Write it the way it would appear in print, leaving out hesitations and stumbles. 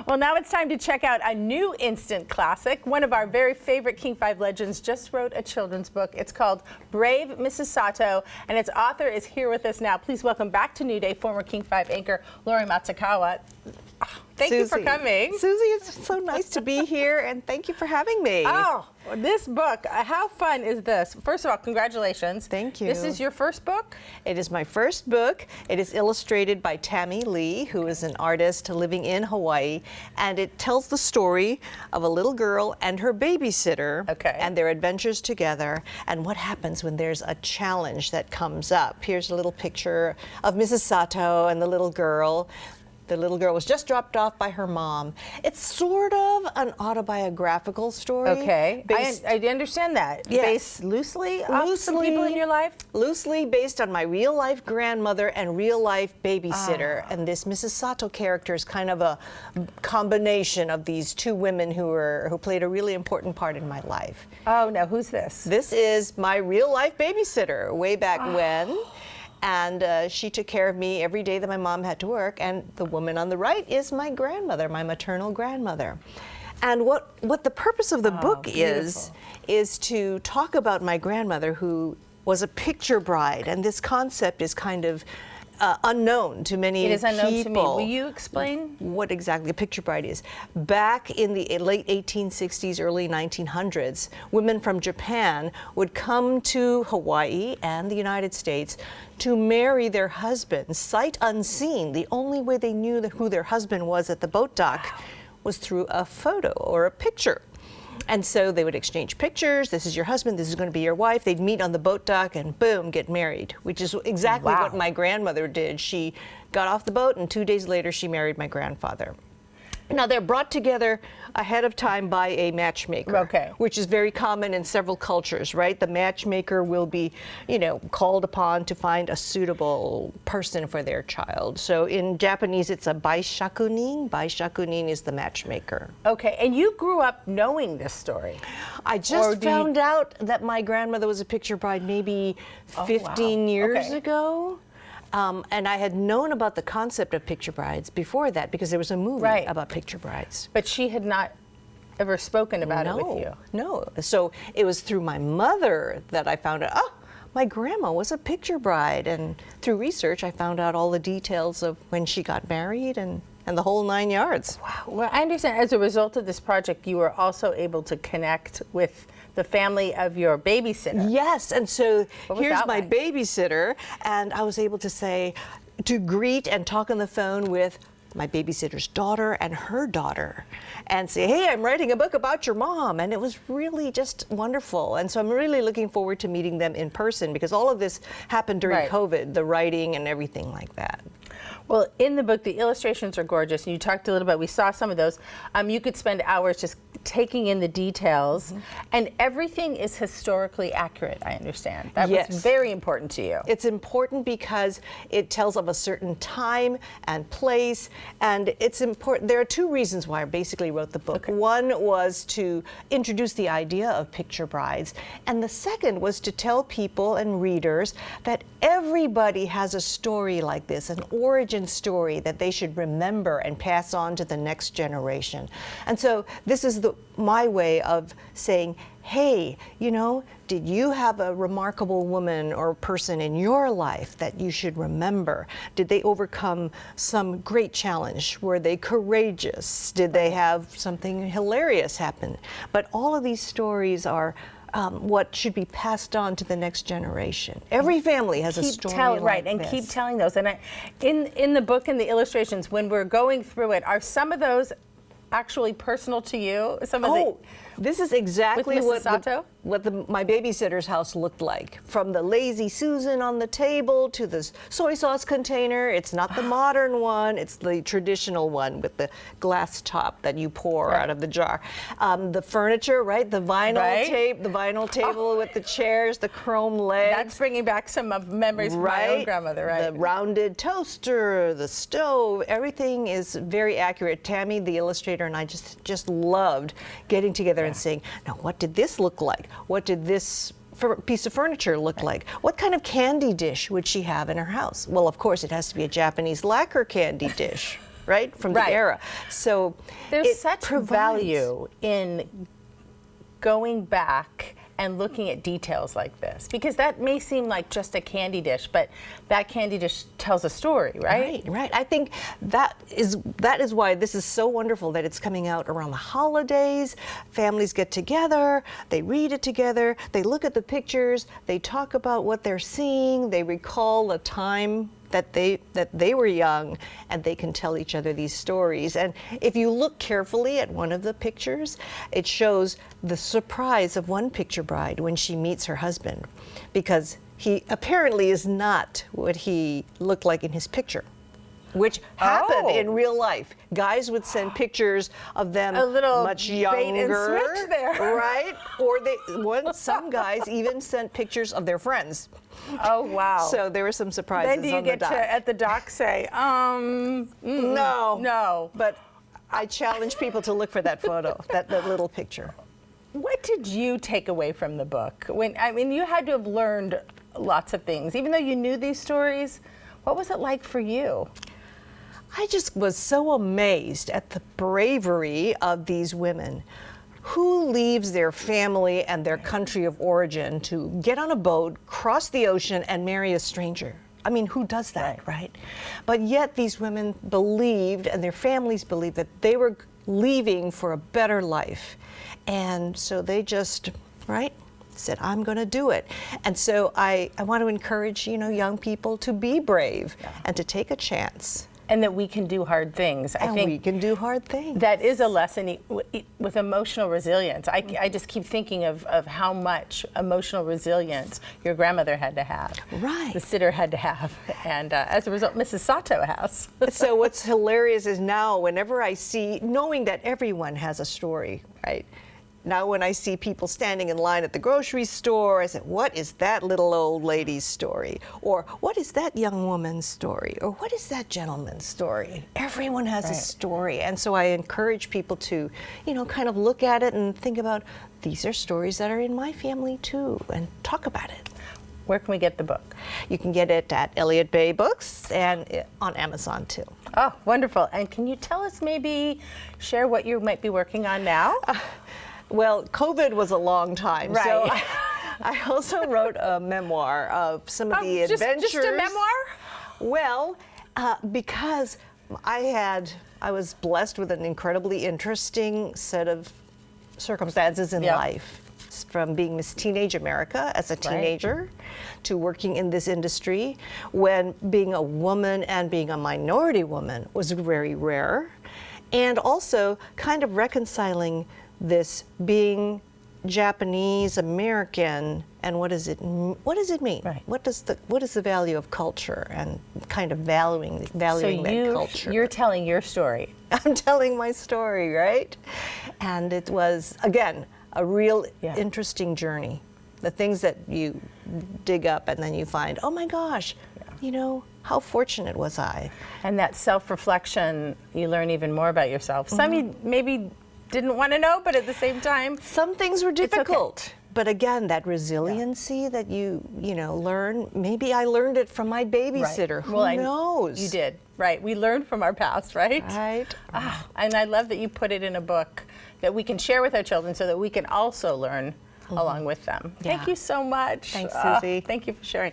Well, now it's time to check out a new instant classic. One of our very favorite King 5 legends just wrote a children's book. It's called Brave Mrs. Sato, and its author is here with us now. Please welcome back to New Day former King 5 anchor Lori Matsukawa. Thank you for coming. Susie, it's so nice to be here, and thank you for having me. Oh, this book, how fun is this? First of all, congratulations. Thank you. This is your first book? It is my first book. It is illustrated by Tammy Lee, who is an artist living in Hawaii, and it tells the story of a little girl and her babysitter and their adventures together and what happens when there's a challenge that comes up. Here's a little picture of Mrs. Sato and the little girl. The little girl was just dropped off by her mom. It's sort of an autobiographical story. Okay, I understand that. Yes. Based loosely off some people in your life? Loosely based on my real-life grandmother and real-life babysitter. And this Mrs. Sato character is kind of a combination of these two women who played a really important part in my life. Oh, now who's this? This is my real-life babysitter way back when. And she took care of me every day that my mom had to work. And the woman on the right is my grandmother, my maternal grandmother. And what the purpose of the book is to talk about my grandmother, who was a picture bride. And this concept is kind of unknown to many people. It is unknown to me. Will you explain what exactly a picture bride is? Back in the late 1860s, early 1900s, women from Japan would come to Hawaii and the United States to marry their husbands, sight unseen. The only way they knew who their husband was at the boat dock was through a photo or a picture. And so they would exchange pictures. This is your husband, this is going to be your wife. They'd meet on the boat dock and boom, get married, which is exactly what my grandmother did. She got off the boat and 2 days later she married my grandfather. Now, they're brought together ahead of time by a matchmaker, which is very common in several cultures, right? The matchmaker will be, called upon to find a suitable person for their child. So in Japanese, it's a baishakunin. Baishakunin is the matchmaker. Okay, and you grew up knowing this story. I just found out that my grandmother was a picture bride maybe 15 years ago. And I had known about the concept of picture brides before that because there was a movie about picture brides. But she had not ever spoken about it with you. No. So it was through my mother that I found out, my grandma was a picture bride. And through research, I found out all the details of when she got married and the whole 9 yards. Wow. Well, I understand as a result of this project, you were also able to connect with the family of your babysitter. Yes, and so here's my babysitter, and I was able to greet and talk on the phone with my babysitter's daughter and her daughter and say, hey, I'm writing a book about your mom. And it was really just wonderful. And so I'm really looking forward to meeting them in person because all of this happened during COVID, the writing and everything like that. Well, in the book, the illustrations are gorgeous. And you talked a little bit, we saw some of those. You could spend hours just taking in the details. And everything is historically accurate, I understand. That was very important to you. It's important because it tells of a certain time and place. And it's important. There are two reasons why I basically wrote the book. One was to introduce the idea of picture brides. And the second was to tell people and readers that everybody has a story like this, an origin story that they should remember and pass on to the next generation. And so this is my way of saying, hey, did you have a remarkable woman or person in your life that you should remember? Did they overcome some great challenge? Were they courageous? Did they have something hilarious happen? But all of these stories are what should be passed on to the next generation. Every family has a story like this. And keep telling those. And in the book and the illustrations, when we're going through it, are some of those actually personal to you? This is exactly what my babysitter's house looked like. From the Lazy Susan on the table to the soy sauce container. It's not the modern one, it's the traditional one with the glass top that you pour out of the jar. The furniture, the vinyl table with the chairs, the chrome legs. That's bringing back some of memories from my own grandmother, The rounded toaster, the stove, everything is very accurate. Tammy, the illustrator, and I just loved getting together and saying, now what did this look like? What did this piece of furniture look like? What kind of candy dish would she have in her house? Well, of course, it has to be a Japanese lacquer candy dish. right, from the Right. era. So There's such provides value in going back and looking at details like this, because that may seem like just a candy dish, but that candy dish tells a story, right? Right. I think that is why this is so wonderful that it's coming out around the holidays. Families get together, they read it together, they look at the pictures, they talk about what they're seeing, they recall a time that they were young, and they can tell each other these stories. And if you look carefully at one of the pictures, it shows the surprise of one picture bride when she meets her husband, because he apparently is not what he looked like in his picture, which happened in real life. Guys would send pictures of them A little much bait younger, and switch there. right? Or some guys even sent pictures of their friends. Oh, wow. So there were some surprises Then do you on the get dock. to, at the dock, say, no. But I challenge people to look for that photo, that little picture. What did you take away from the book? You had to have learned lots of things. Even though you knew these stories, what was it like for you? I just was so amazed at the bravery of these women. Who leaves their family and their country of origin to get on a boat, cross the ocean, and marry a stranger? I mean, who does that, right? But yet these women believed, and their families believed, that they were leaving for a better life. And so they just, said, I'm going to do it. And so I want to encourage, young people to be brave and to take a chance. And that we can do hard things. I think we can do hard things. that is a lesson with emotional resilience. I just keep thinking of how much emotional resilience your grandmother had to have. Right. The sitter had to have. And as a result, Mrs. Sato has. So what's hilarious is now whenever I see, knowing that everyone has a story, right? Now when I see people standing in line at the grocery store, I say, what is that little old lady's story? Or what is that young woman's story? Or what is that gentleman's story? Everyone has a story. And so I encourage people to, kind of look at it and think about, these are stories that are in my family too, and talk about it. Where can we get the book? You can get it at Elliott Bay Books and on Amazon too. Oh, wonderful. And can you tell us, share what you might be working on now? Well, COVID was a long time, Right. so I also wrote a memoir of some of the adventures. Just a memoir? Well, because I was blessed with an incredibly interesting set of circumstances in life, from being Miss Teenage America as a teenager to working in this industry, when being a woman and being a minority woman was very rare, and also kind of reconciling this being Japanese American, and what does it mean? Right. What is the value of culture, and kind of valuing that culture? You're telling your story. I'm telling my story, right? And it was, again, a real interesting journey. The things that you dig up and then you find, oh my gosh, how fortunate was I? And that self-reflection, you learn even more about yourself. Some you maybe didn't want to know, but at the same time, some things were difficult. okay. But again, that resiliency that you learn, maybe I learned it from my babysitter. Right. Who knows? You did, right? We learned from our past, right? Right. And I love that you put it in a book that we can share with our children so that we can also learn along with them. Yeah. Thank you so much. Thanks, Susie. Thank you for sharing.